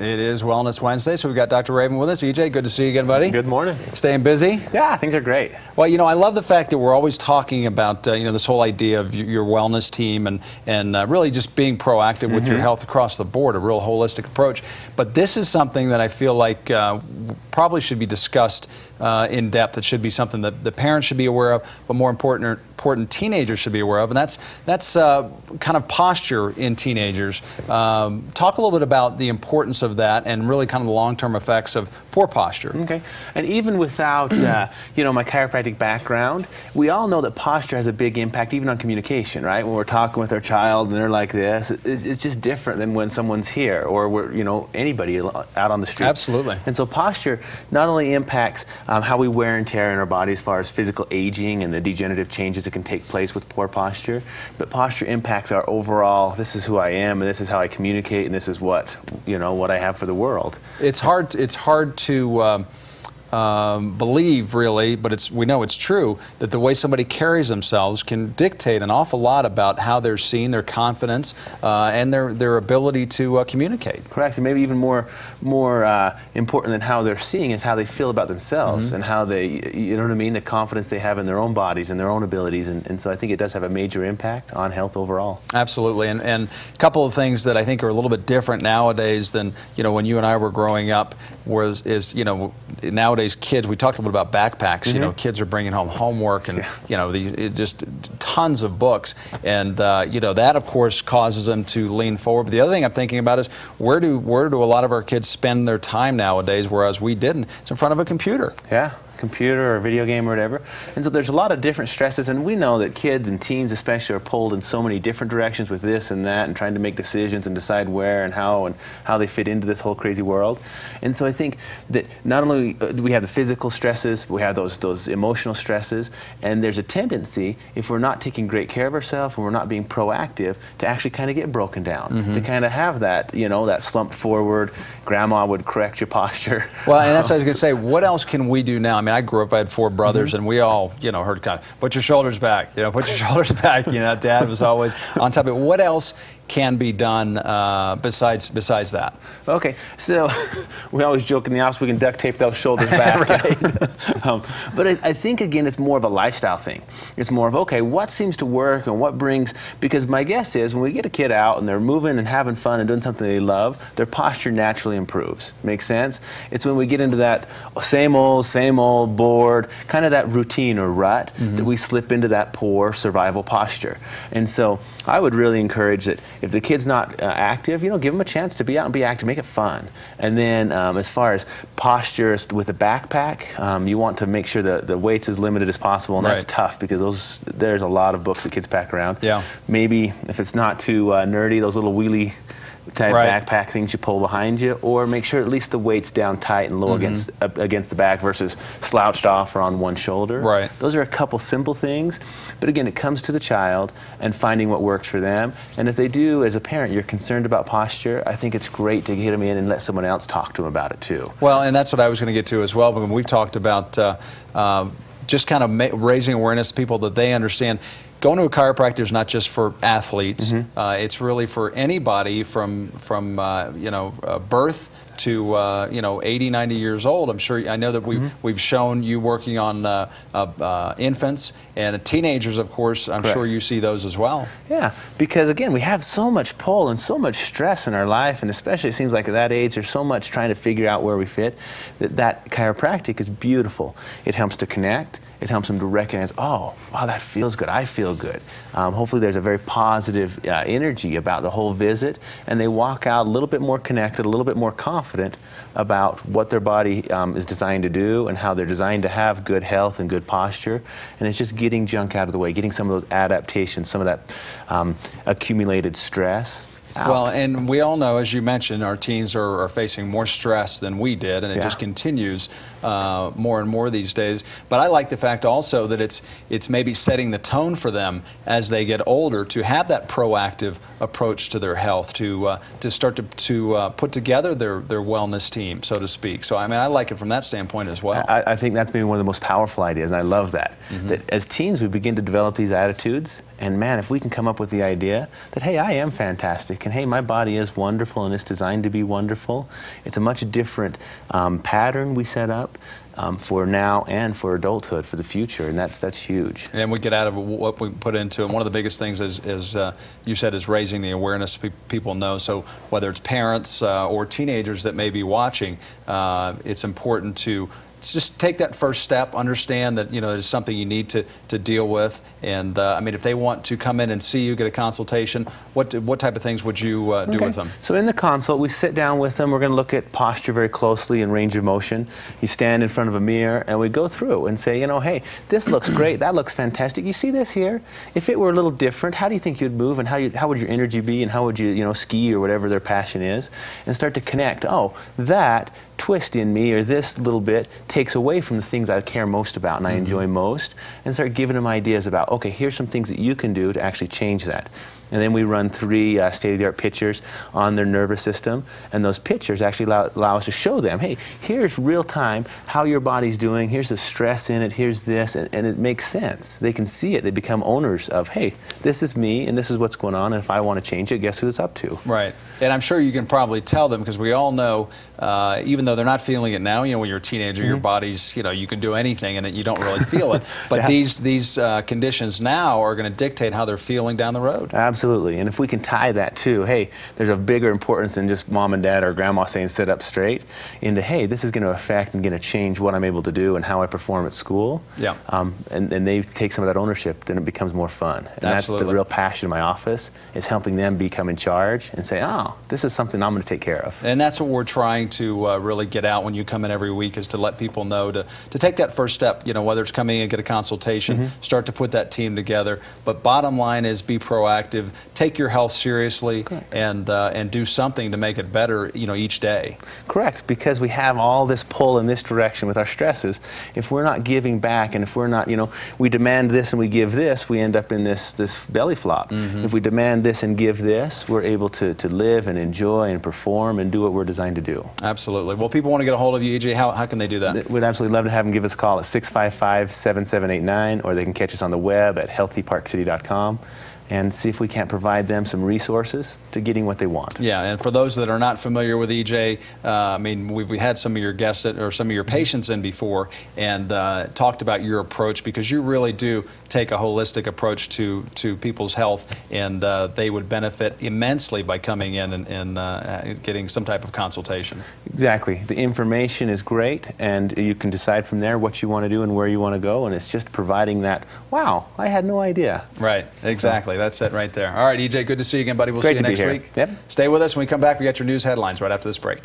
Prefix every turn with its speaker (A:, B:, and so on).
A: It is Wellness Wednesday, so we've got Dr. Raven with us. EJ, good to see you again, buddy.
B: Good morning.
A: Staying busy?
B: Yeah, things are great.
A: Well, you know, I love the fact that we're always talking about, you know, this whole idea of your wellness team and really just being proactive with your health across the board, a real holistic approach. But this is something that I feel like probably should be discussed in depth. It should be something that the parents should be aware of, but more important teenagers should be aware of, and that's kind of posture in teenagers. Talk a little bit about the importance of that and really kind of the long-term effects of poor posture.
B: Okay, and even without you know, my chiropractic background, we all know that posture has a big impact even on communication, right? When we're talking with our child and they're like this, it's just different than when someone's here or we're, you know, anybody out on the street.
A: Absolutely.
B: And so posture not only impacts how we wear and tear in our body as far as physical aging and the degenerative changes that can take place with poor posture, but posture impacts our overall, this is who I am and this is how I communicate and this is what, you know, what I have for the world.
A: It's hard to believe, really, but we know it's true, that the way somebody carries themselves can dictate an awful lot about how they're seen, their confidence, and their ability to communicate.
B: Correct, and maybe even more important than how they're seeing is how they feel about themselves and how they, you know what I mean, the confidence they have in their own bodies and their own abilities, and so I think it does have a major impact on health overall.
A: Absolutely, and a couple of things that I think are a little bit different nowadays than, you know, when you and I were growing up is, you know, nowadays kids, we talked a little bit about backpacks, you know, kids are bringing home homework and, you know, just tons of books, and, you know, that of course causes them to lean forward. But the other thing I'm thinking about is where do a lot of our kids spend their time nowadays, whereas we didn't? It's in front of a computer.
B: Yeah. Computer or video game or whatever, and so there's a lot of different stresses, and we know that kids and teens especially are pulled in so many different directions with this and that and trying to make decisions and decide where and how they fit into this whole crazy world. And so I think that not only do we have the physical stresses, we have those emotional stresses, and there's a tendency, if we're not taking great care of ourselves and we're not being proactive, to actually kind of get broken down, to kind of have that, you know, that slump forward, grandma would correct your posture.
A: Well, and that's what I was going to say. What else can we do now? I mean, I grew up, I had 4 brothers, and we all, you know, heard kind of, put your shoulders back, you know, put your shoulders back, you know, Dad was always on top of it. What else can be done besides that?
B: Okay, so we always joke in the office we can duct tape those shoulders back. Right. But I think, again, it's more of a lifestyle thing. It's more of, okay, what seems to work and what brings, because my guess is when we get a kid out and they're moving and having fun and doing something they love, their posture naturally improves. Makes sense? It's when we get into that same old, bored, kind of that routine or rut that we slip into that poor survival posture. And so I would really encourage that if the kid's not active, you know, give them a chance to be out and be active, make it fun. And then as far as posture with a backpack, you want to make sure that the weight's as limited as possible, and that's tough because there's a lot of books that kids pack around. Yeah. Maybe if it's not too nerdy, those little wheelie type backpack things you pull behind you, or make sure at least the weight's down tight and low against the back versus slouched off or on one shoulder. Right. Those are a couple simple things, but again, it comes to the child and finding what works for them. And if they do, as a parent, you're concerned about posture, I think it's great to get them in and let someone else talk to them about it too.
A: Well, and that's what I was going to get to as well, but we've talked about just kind of raising awareness to people that they understand. Going to a chiropractor is not just for athletes. It's really for anybody from you know, birth to you know, 80, 90 years old. I know that we've shown you working on infants and teenagers, of course. I'm sure you see those as well. Yeah, because again, we have so much pull and so much stress in our life, and especially it seems like at that age, there's so much trying to figure out where we fit, that chiropractic is beautiful. It helps to connect. It helps them to recognize, oh, wow, that feels good. I feel good. Hopefully there's a very positive energy about the whole visit, and they walk out a little bit more connected, a little bit more confident about what their body is designed to do and how they're designed to have good health and good posture. And it's just getting junk out of the way, getting some of those adaptations, some of that accumulated stress out. Well, and we all know, as you mentioned, our teens are facing more stress than we did, and it just continues more and more these days. But I like the fact also that it's maybe setting the tone for them as they get older to have that proactive approach to their health, to start to put together their wellness team, so to speak. So I mean, I like it from that standpoint as well.
B: I think that's maybe one of the most powerful ideas, and I love that. That as teens we begin to develop these attitudes And man, if we can come up with the idea that, hey, I am fantastic, and hey, my body is wonderful and it's designed to be wonderful, it's a much different pattern we set up for now and for adulthood, for the future, and that's huge.
A: And we get out of what we put into it. And one of the biggest things is you said, is raising the awareness people know. So whether it's parents or teenagers that may be watching, it's important to just take that first step, understand that, it's something you need to deal with. And I mean, if they want to come in and see you, get a consultation, what type of things would you do with them?
B: So in the consult, we sit down with them. We're going to look at posture very closely and range of motion. You stand in front of a mirror and we go through and say, hey, this looks great, that looks fantastic. You see this here? If it were a little different, how do you think you'd move, and how would your energy be, and how would you, ski or whatever their passion is, and start to connect. Oh, that twist in me, or this little bit, takes away from the things I care most about and I enjoy most, and start giving them ideas about, okay, here's some things that you can do to actually change that. And then we run 3 state-of-the-art pictures on their nervous system, and those pictures actually allow us to show them, hey, here's real-time how your body's doing, here's the stress in it, here's this, and it makes sense. They can see it. They become owners of, hey, this is me, and this is what's going on, and if I want to change it, guess who it's up to?
A: Right. And I'm sure you can probably tell them, because we all know, even though they're not feeling it now, when you're a teenager, your body's, you can do anything and you don't really feel it. But these conditions now are going to dictate how they're feeling down the road.
B: Absolutely. And if we can tie that to, hey, there's a bigger importance than just mom and dad or grandma saying sit up straight, into, hey, this is going to affect and going to change what I'm able to do and how I perform at school.
A: Yeah.
B: And they take some of that ownership, then it becomes more fun. And
A: Absolutely.
B: That's the real passion in my office, is helping them become in charge and say, oh, this is something I'm going to take care of.
A: And that's what we're trying to really get out when you come in every week, is to let people know to take that first step, whether it's coming in and get a consultation, start to put that team together. But bottom line is, be proactive, take your health seriously, and do something to make it better, each day.
B: Correct, because we have all this pull in this direction with our stresses. If we're not giving back, and if we're not, we demand this and we give this, we end up in this belly flop. If we demand this and give this, we're able to live and enjoy and perform and do what we're designed to do.
A: Absolutely. Well, people want to get a hold of you, EJ. How can they do that?
B: We'd absolutely love to have them give us a call at 655-7789, or they can catch us on the web at healthyparkcity.com. and see if we can't provide them some resources to getting what they want.
A: Yeah, and for those that are not familiar with EJ, I mean, we had some of your guests or some of your patients in before and talked about your approach, because you really do take a holistic approach to people's health, and they would benefit immensely by coming in and getting some type of consultation.
B: Exactly. The information is great, and you can decide from there what you want to do and where you want to go, and it's just providing that, wow, I had no idea.
A: Right, exactly. That's it right there. All right, EJ, good to see you again, buddy. We'll see you next week.
B: Yep.
A: Stay with us. When we come back, we got your news headlines right after this break.